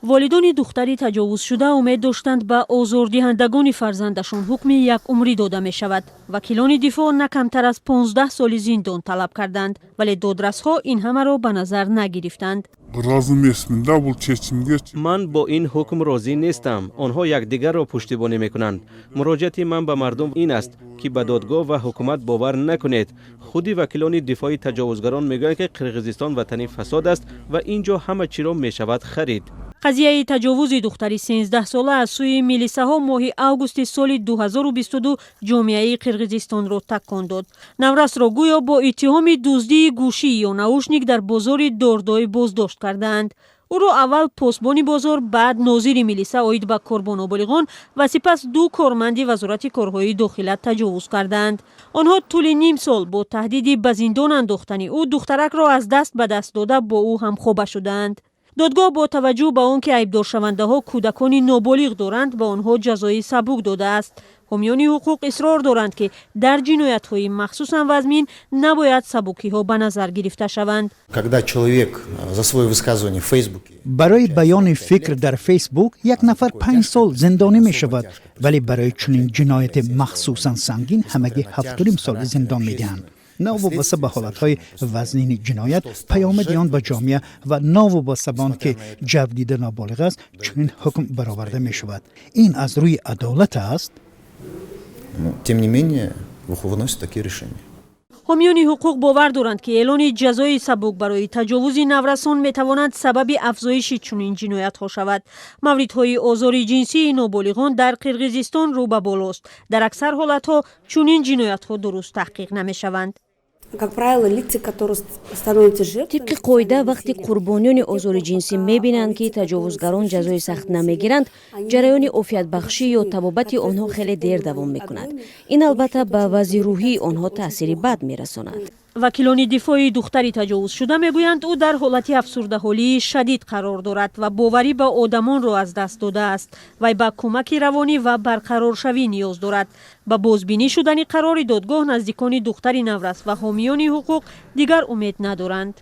волидони духтари таҷовузшуда умед доштанд ба озордиҳандагони фарзандашон ҳукми якумрӣ дода мешавад. вакилони дифоъ на камтар аз 15 соли зиндон талаб карданд, вале додрасҳо ин ҳамаро ба назар нагирифтанд. ман бо ин ҳукм розӣ нестам. онҳо якдигарро пуштибонӣ мекунанд. муроҷиати ман ба мардум ин аст ки ба додгоҳ ва ҳукумат бовар накунед. худи вакилони дифоъи таҷовузгарон мегӯянд ки қирғизистон ватани фасод аст ва ин ҷо ҳама чиро мешавад харид. қазияи таҷовузи духтари 13 сола аз сӯи милисаҳо моҳи августи соли 2022 ҷомеаи қирғизистонро такон дод. наврасро гӯё бо иттиҳоми дуздии гӯшӣ ё наушник дар бозори дордой боздошт карданд. ӯро аввал посбони бозор, баъд нозири милиса оид ба корбоноболиғон ва сипас 2 корманди вазорати корҳои дохила таҷовуз карданд. онҳо тӯли ним сол бо таҳдиди ба зиндон андохтани ӯ духтаракро аз даст ба даст дода бо ӯ ҳамхоба шуданд. додгоҳ бо таваҷҷӯҳ ба он ки айбдоршавандаҳо кӯдакони ноболиғ доранд ба онҳо ҷазои сабук додааст. ҳомиёни ҳуқуқ исрор доранд ки дар ҷиноятҳои махсусан вазмин набояд сабукиҳо ба назар гирифта шаванд. барои баёни фикр дар фейсбук як нафар 5 сол зиндонӣ мешавад, вале барои чунин ҷинояти махсусан сангин ҳамагӣ 7 соли зиндон медиҳанд. навобаста ба ҳолатҳои вазнини ҷиноят, паёмади он ба ҷомеа ва навобаста ба он ки ҷавдида ноболиғ аст, чунин ҳукм бароварда мешавад. ин аз рӯи адолат аст. Тем не менее, выносят такие решения. ҳомиёни ҳуқуқ бовар доранд ки эълони ҷазои сабук барои таҷовузи наврасон метавонад сабаби афзоиши чунин ҷиноятҳо шавад. мавридҳои озори ҷинсии ноболиғон дар қирғизистон рӯ ба болост. дар аксар ҳолатҳо чунин ҷиноятҳо дуруст таҳқиқ намешаванд. тибқи қоида вақти қурбониёни озори ҷинсӣ мебинанд ки таҷовузгарон ҷазои сахт намегиранд, ҷараёни офиятбахшӣ ё табобати онҳо хеле дер давом мекунад. ин албатта ба вазъи рӯҳии онҳо таъсири бад мерасонад. вакилони дифоъи духтари таҷовузшуда мегӯянд ӯ дар ҳолати афсурдаҳолии шадид қарор дорад ва боварӣ ба одамонро аз даст додааст. вай ба кӯмаки равонӣ ва барқароршавӣ ниёз дорад. ба бозбинӣ шудани қарори додгоҳ наздикони духтари наврас ва ҳомиёни ҳуқуқ дигар умед надоранд.